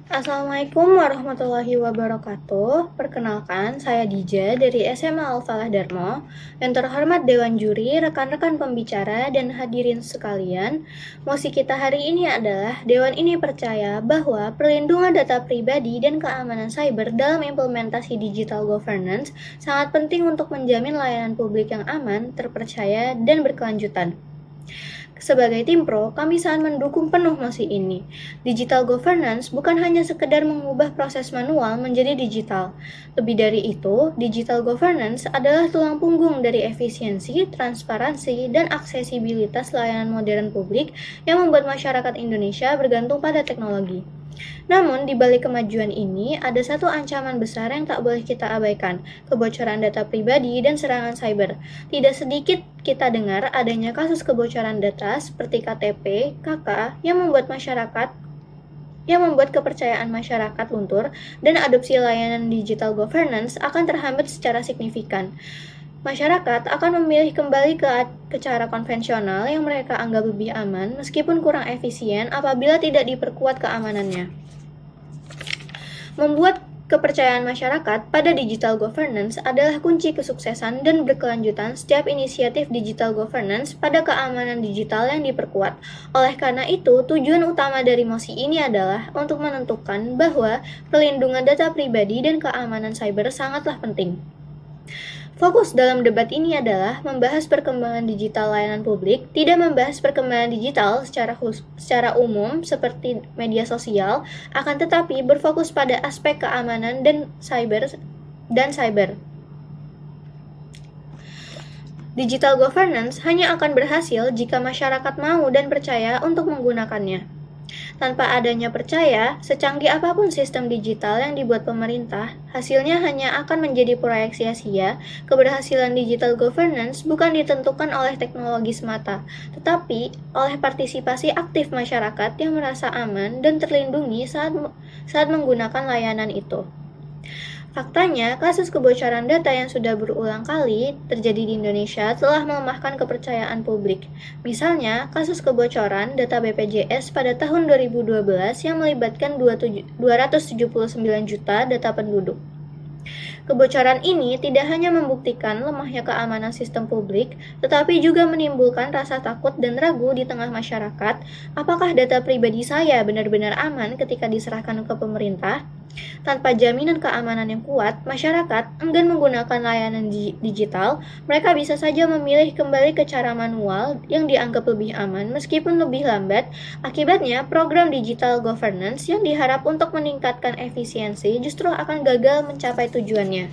Assalamualaikum warahmatullahi wabarakatuh. Perkenalkan, saya Dija dari SMA Al-Falah Darmo. Yang terhormat Dewan Juri, rekan-rekan pembicara, dan hadirin sekalian. Mosi kita hari ini adalah, Dewan ini percaya bahwa perlindungan data pribadi dan keamanan cyber dalam implementasi digital governance sangat penting untuk menjamin layanan publik yang aman, terpercaya, dan berkelanjutan. Sebagai tim pro, kami sangat mendukung penuh mosi ini. Digital governance bukan hanya sekedar mengubah proses manual menjadi digital. Lebih dari itu, digital governance adalah tulang punggung dari efisiensi, transparansi, dan aksesibilitas layanan modern publik yang membuat masyarakat Indonesia bergantung pada teknologi. Namun, di balik kemajuan ini, ada satu ancaman besar yang tak boleh kita abaikan, kebocoran data pribadi dan serangan cyber. Tidak sedikit kita dengar adanya kasus kebocoran data seperti KTP, KK, yang membuat kepercayaan masyarakat luntur dan adopsi layanan digital governance akan terhambat secara signifikan. Masyarakat akan memilih kembali ke cara konvensional yang mereka anggap lebih aman meskipun kurang efisien apabila tidak diperkuat keamanannya. Membuat kepercayaan masyarakat pada digital governance adalah kunci kesuksesan dan berkelanjutan setiap inisiatif digital governance pada keamanan digital yang diperkuat. Oleh karena itu, tujuan utama dari mosi ini adalah untuk menentukan bahwa perlindungan data pribadi dan keamanan cyber sangatlah penting. Fokus dalam debat ini adalah membahas perkembangan digital layanan publik, tidak membahas perkembangan digital secara umum seperti media sosial, akan tetapi berfokus pada aspek keamanan dan cyber. Digital governance hanya akan berhasil jika masyarakat mau dan percaya untuk menggunakannya. Tanpa adanya percaya, secanggih apapun sistem digital yang dibuat pemerintah, hasilnya hanya akan menjadi proyek sia-sia. Keberhasilan digital governance bukan ditentukan oleh teknologi semata, tetapi oleh partisipasi aktif masyarakat yang merasa aman dan terlindungi saat menggunakan layanan itu. Faktanya, kasus kebocoran data yang sudah berulang kali terjadi di Indonesia telah melemahkan kepercayaan publik. Misalnya, kasus kebocoran data BPJS pada tahun 2012 yang melibatkan 279 juta data penduduk. Kebocoran ini tidak hanya membuktikan lemahnya keamanan sistem publik, tetapi juga menimbulkan rasa takut dan ragu di tengah masyarakat, apakah data pribadi saya benar-benar aman ketika diserahkan ke pemerintah? Tanpa jaminan keamanan yang kuat, masyarakat enggan menggunakan layanan digital. Mereka bisa saja memilih kembali ke cara manual yang dianggap lebih aman meskipun lebih lambat. Akibatnya, program digital governance yang diharap untuk meningkatkan efisiensi justru akan gagal mencapai tujuannya.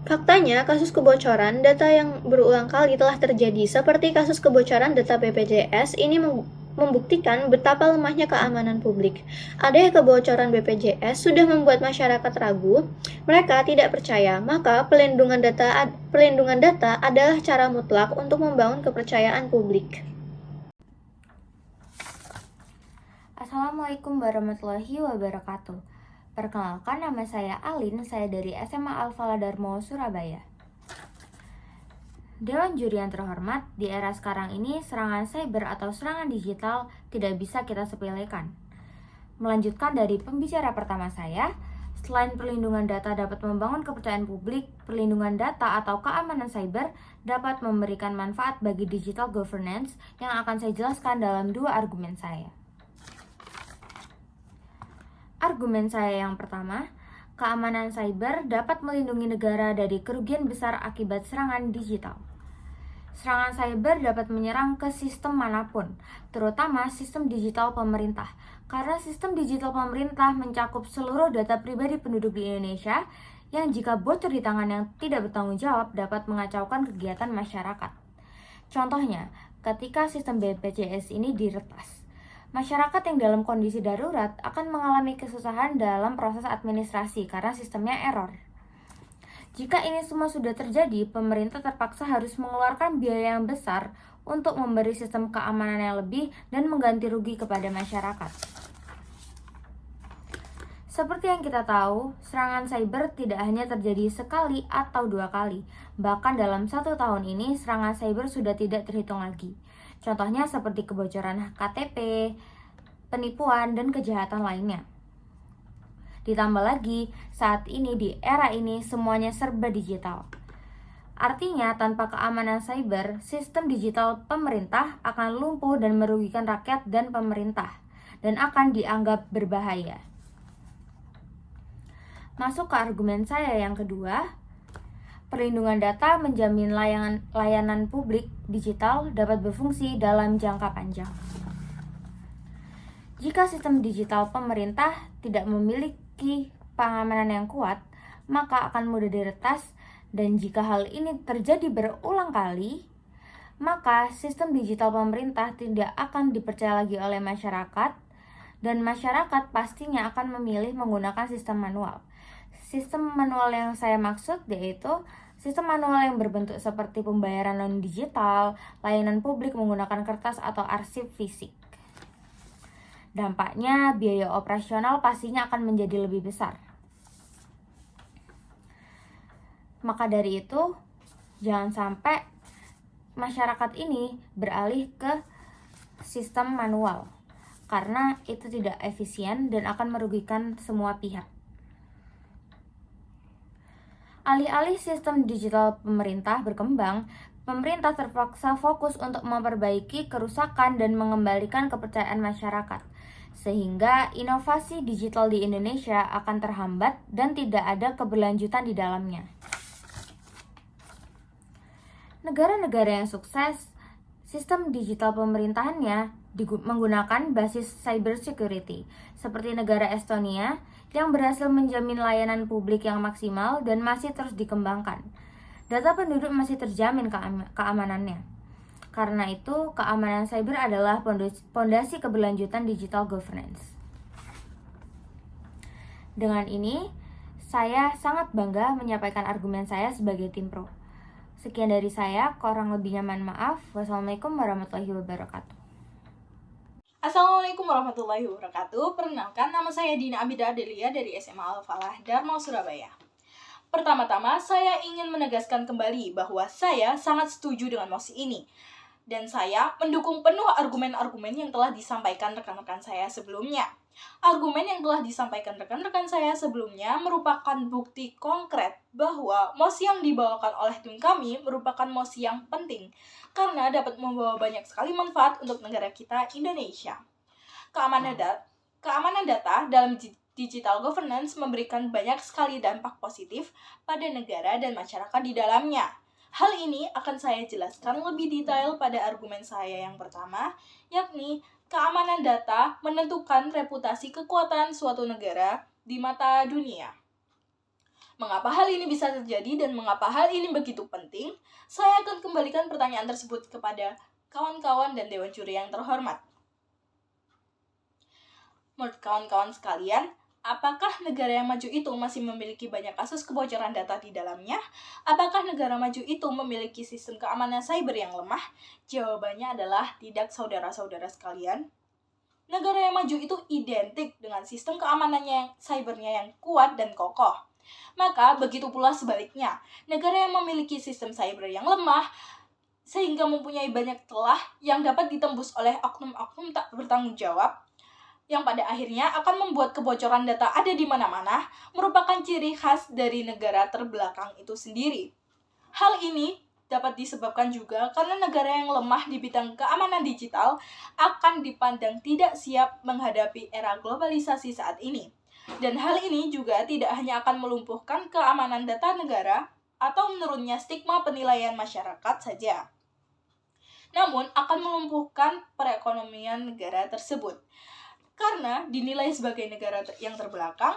Faktanya, kasus kebocoran data yang berulang kali telah terjadi, seperti kasus kebocoran data BPJS ini membuktikan betapa lemahnya keamanan publik. Adanya kebocoran BPJS sudah membuat masyarakat ragu, mereka tidak percaya, maka perlindungan data adalah cara mutlak untuk membangun kepercayaan publik. Assalamualaikum warahmatullahi wabarakatuh. Perkenalkan, nama saya Alin, saya dari SMA Al-Falah Darmo, Surabaya. Dewan Juri yang terhormat, di era sekarang ini serangan cyber atau serangan digital tidak bisa kita sepelekan. Melanjutkan dari pembicara pertama saya, selain perlindungan data dapat membangun kepercayaan publik, perlindungan data atau keamanan cyber dapat memberikan manfaat bagi digital governance yang akan saya jelaskan dalam dua argumen saya. Argumen saya yang pertama, keamanan cyber dapat melindungi negara dari kerugian besar akibat serangan digital. Serangan cyber dapat menyerang ke sistem manapun, terutama sistem digital pemerintah, karena sistem digital pemerintah mencakup seluruh data pribadi penduduk di Indonesia yang jika bocor di tangan yang tidak bertanggung jawab dapat mengacaukan kegiatan masyarakat. Contohnya, ketika sistem BPJS ini diretas, masyarakat yang dalam kondisi darurat akan mengalami kesusahan dalam proses administrasi karena sistemnya error. Jika ini semua sudah terjadi, pemerintah terpaksa harus mengeluarkan biaya yang besar untuk memberi sistem keamanan yang lebih dan mengganti rugi kepada masyarakat. Seperti yang kita tahu, serangan cyber tidak hanya terjadi sekali atau dua kali. Bahkan dalam 1 tahun ini, serangan cyber sudah tidak terhitung lagi. Contohnya seperti kebocoran KTP, penipuan, dan kejahatan lainnya. Ditambah lagi, saat ini di era ini semuanya serba digital. Artinya, tanpa keamanan cyber, sistem digital pemerintah akan lumpuh dan merugikan rakyat dan pemerintah, dan akan dianggap berbahaya. Masuk ke argumen saya yang kedua, perlindungan data menjamin layanan publik digital dapat berfungsi dalam jangka panjang. Jika sistem digital pemerintah tidak memiliki pengamanan yang kuat, maka akan mudah diretas. Dan jika hal ini terjadi berulang kali, maka sistem digital pemerintah tidak akan dipercaya lagi oleh masyarakat, dan masyarakat pastinya akan memilih menggunakan sistem manual. Sistem manual yang saya maksud yaitu sistem manual yang berbentuk seperti pembayaran non-digital, layanan publik menggunakan kertas atau arsip fisik. Dampaknya, biaya operasional pastinya akan menjadi lebih besar. Maka dari itu, jangan sampai masyarakat ini beralih ke sistem manual, karena itu tidak efisien dan akan merugikan semua pihak. Alih-alih sistem digital pemerintah berkembang, pemerintah terpaksa fokus untuk memperbaiki kerusakan dan mengembalikan kepercayaan masyarakat, sehingga inovasi digital di Indonesia akan terhambat dan tidak ada keberlanjutan di dalamnya. Negara-negara yang sukses, sistem digital pemerintahannya menggunakan basis cyber security, seperti negara Estonia yang berhasil menjamin layanan publik yang maksimal dan masih terus dikembangkan. Data penduduk masih terjamin keamanannya. Karena itu, keamanan cyber adalah fondasi keberlanjutan digital governance. Dengan ini, saya sangat bangga menyampaikan argumen saya sebagai tim pro. Sekian dari saya, kurang lebihnya mohon maaf. Wassalamualaikum warahmatullahi wabarakatuh. Assalamualaikum warahmatullahi wabarakatuh. Perkenalkan, nama saya Dina Abida Adelia dari SMA Al-Falah, Dharma, Surabaya. Pertama-tama, saya ingin menegaskan kembali bahwa saya sangat setuju dengan mosi ini. Dan saya mendukung penuh argumen-argumen yang telah disampaikan rekan-rekan saya sebelumnya. Argumen yang telah disampaikan rekan-rekan saya sebelumnya merupakan bukti konkret bahwa mosi yang dibawakan oleh tim kami merupakan mosi yang penting karena dapat membawa banyak sekali manfaat untuk negara kita, Indonesia. Keamanan data dalam digital governance memberikan banyak sekali dampak positif pada negara dan masyarakat di dalamnya. Hal ini akan saya jelaskan lebih detail pada argumen saya yang pertama, yakni keamanan data menentukan reputasi kekuatan suatu negara di mata dunia. Mengapa hal ini bisa terjadi dan mengapa hal ini begitu penting? Saya akan kembalikan pertanyaan tersebut kepada kawan-kawan dan Dewan Juri yang terhormat. Menurut kawan-kawan sekalian, apakah negara yang maju itu masih memiliki banyak kasus kebocoran data di dalamnya? Apakah negara maju itu memiliki sistem keamanan cyber yang lemah? Jawabannya adalah tidak, saudara-saudara sekalian. Negara yang maju itu identik dengan sistem keamanannya cybernya yang kuat dan kokoh. Maka begitu pula sebaliknya, negara yang memiliki sistem cyber yang lemah sehingga mempunyai banyak celah yang dapat ditembus oleh oknum-oknum tak bertanggung jawab, yang pada akhirnya akan membuat kebocoran data ada di mana-mana, merupakan ciri khas dari negara terbelakang itu sendiri. Hal ini dapat disebabkan juga karena negara yang lemah di bidang keamanan digital akan dipandang tidak siap menghadapi era globalisasi saat ini. Dan hal ini juga tidak hanya akan melumpuhkan keamanan data negara atau menurunnya stigma penilaian masyarakat saja, namun akan melumpuhkan perekonomian negara tersebut. Karena dinilai sebagai negara yang terbelakang,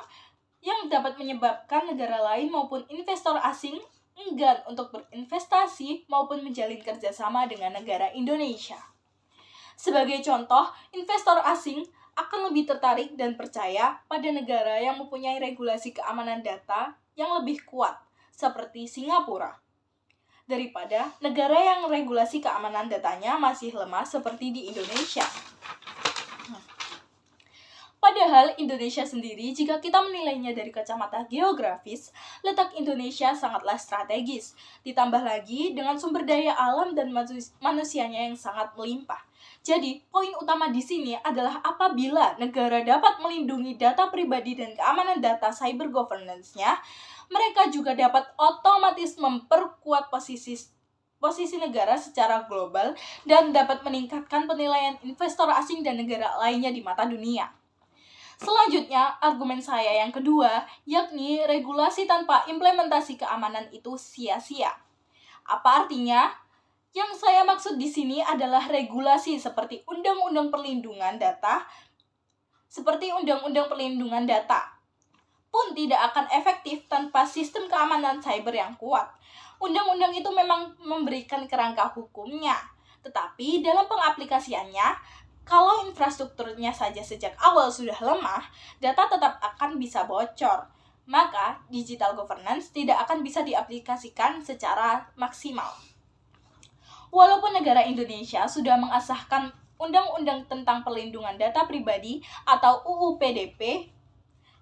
yang dapat menyebabkan negara lain maupun investor asing enggan untuk berinvestasi maupun menjalin kerjasama dengan negara Indonesia. Sebagai contoh, investor asing akan lebih tertarik dan percaya pada negara yang mempunyai regulasi keamanan data yang lebih kuat, seperti Singapura, daripada negara yang regulasi keamanan datanya masih lemah seperti di Indonesia. Padahal Indonesia sendiri, jika kita menilainya dari kacamata geografis, letak Indonesia sangatlah strategis. Ditambah lagi dengan sumber daya alam dan manusianya yang sangat melimpah. Jadi, poin utama di sini adalah apabila negara dapat melindungi data pribadi dan keamanan data cyber governance-nya, mereka juga dapat otomatis memperkuat posisi negara secara global dan dapat meningkatkan penilaian investor asing dan negara lainnya di mata dunia. Selanjutnya, argumen saya yang kedua, yakni regulasi tanpa implementasi keamanan itu sia-sia. Apa artinya? Yang saya maksud di sini adalah regulasi seperti Undang-Undang Perlindungan Data, pun tidak akan efektif tanpa sistem keamanan cyber yang kuat. Undang-undang itu memang memberikan kerangka hukumnya, tetapi dalam pengaplikasiannya, kalau infrastrukturnya saja sejak awal sudah lemah, data tetap akan bisa bocor. Maka, digital governance tidak akan bisa diaplikasikan secara maksimal. Walaupun negara Indonesia sudah mengesahkan Undang-Undang tentang Perlindungan Data Pribadi atau UU PDP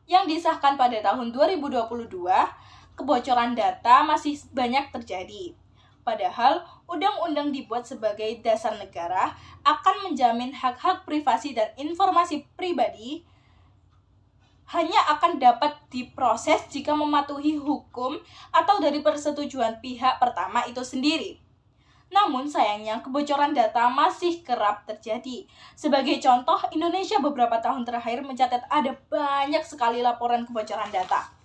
yang disahkan pada tahun 2022, kebocoran data masih banyak terjadi. Padahal, undang-undang dibuat sebagai dasar negara akan menjamin hak-hak privasi dan informasi pribadi hanya akan dapat diproses jika mematuhi hukum atau dari persetujuan pihak pertama itu sendiri. Namun sayangnya kebocoran data masih kerap terjadi. Sebagai contoh, Indonesia beberapa tahun terakhir mencatat ada banyak sekali laporan kebocoran data.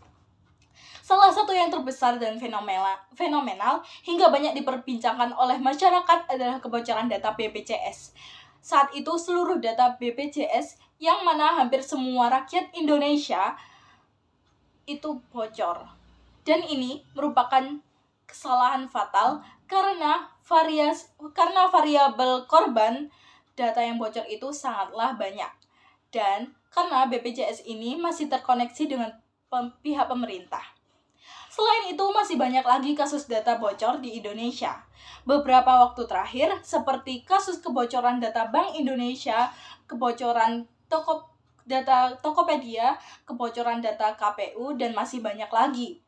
Salah satu yang terbesar dan fenomenal hingga banyak diperbincangkan oleh masyarakat adalah kebocoran data BPJS. Saat itu seluruh data BPJS yang mana hampir semua rakyat Indonesia itu bocor. Dan ini merupakan kesalahan fatal karena variabel korban data yang bocor itu sangatlah banyak. Dan karena BPJS ini masih terkoneksi dengan pihak pemerintah. Selain itu, masih banyak lagi kasus data bocor di Indonesia. Beberapa waktu terakhir, seperti kasus kebocoran data Bank Indonesia, kebocoran data Tokopedia, kebocoran data KPU, dan masih banyak lagi.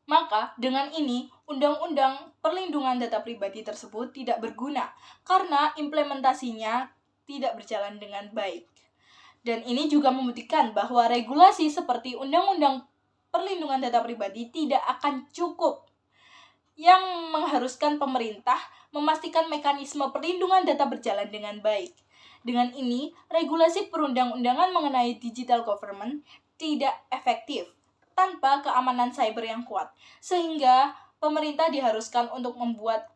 Maka, dengan ini, Undang-Undang Perlindungan Data Pribadi tersebut tidak berguna karena implementasinya tidak berjalan dengan baik. Dan ini juga membuktikan bahwa regulasi seperti Undang-Undang Perlindungan Data Pribadi tidak akan cukup, yang mengharuskan pemerintah memastikan mekanisme perlindungan data berjalan dengan baik. Dengan ini, regulasi perundang-undangan mengenai digital government tidak efektif tanpa keamanan cyber yang kuat, sehingga pemerintah diharuskan untuk membuat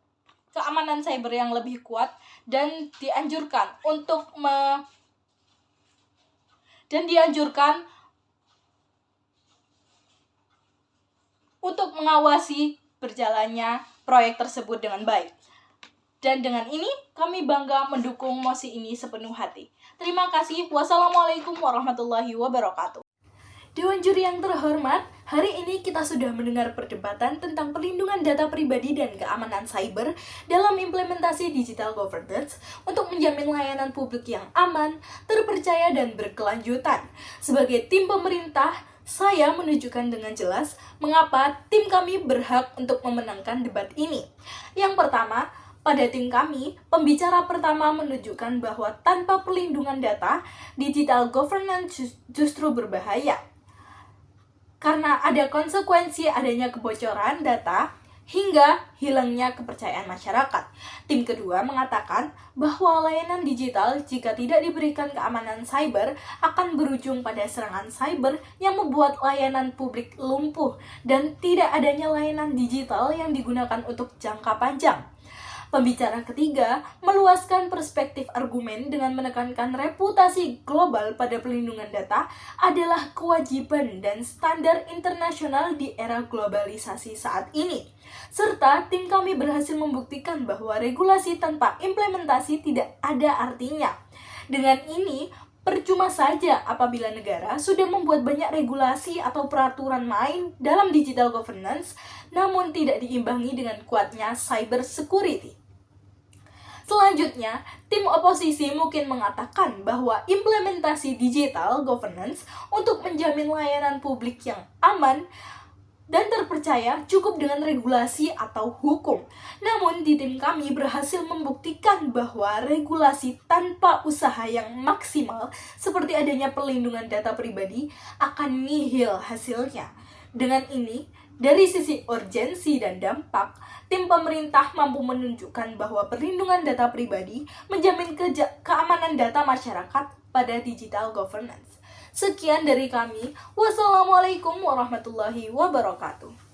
keamanan cyber yang lebih kuat dan dianjurkan untuk mengawasi berjalannya proyek tersebut dengan baik. Dan dengan ini, kami bangga mendukung mosi ini sepenuh hati. Terima kasih. Wassalamualaikum warahmatullahi wabarakatuh. Dewan juri yang terhormat, hari ini kita sudah mendengar perdebatan tentang perlindungan data pribadi dan keamanan cyber dalam implementasi digital governance untuk menjamin layanan publik yang aman, terpercaya, dan berkelanjutan. Sebagai tim pemerintah, saya menunjukkan dengan jelas mengapa tim kami berhak untuk memenangkan debat ini. Yang pertama, pada tim kami, pembicara pertama menunjukkan bahwa tanpa perlindungan data, digital governance justru berbahaya. Karena ada konsekuensi adanya kebocoran data hingga hilangnya kepercayaan masyarakat. Tim kedua mengatakan bahwa layanan digital jika tidak diberikan keamanan cyber akan berujung pada serangan cyber yang membuat layanan publik lumpuh dan tidak adanya layanan digital yang digunakan untuk jangka panjang. Pembicara ketiga meluaskan perspektif argumen dengan menekankan reputasi global pada perlindungan data adalah kewajiban dan standar internasional di era globalisasi saat ini. Serta tim kami berhasil membuktikan bahwa regulasi tanpa implementasi tidak ada artinya. Dengan ini, percuma saja apabila negara sudah membuat banyak regulasi atau peraturan main dalam digital governance, namun tidak diimbangi dengan kuatnya cyber security. Selanjutnya, tim oposisi mungkin mengatakan bahwa implementasi digital governance untuk menjamin layanan publik yang aman dan terpercaya cukup dengan regulasi atau hukum. Namun di tim kami berhasil membuktikan bahwa regulasi tanpa usaha yang maksimal seperti adanya perlindungan data pribadi akan nihil hasilnya. Dengan ini, dari sisi urgensi dan dampak, tim pemerintah mampu menunjukkan bahwa perlindungan data pribadi menjamin keamanan data masyarakat pada digital governance. Sekian dari kami. Wassalamualaikum warahmatullahi wabarakatuh.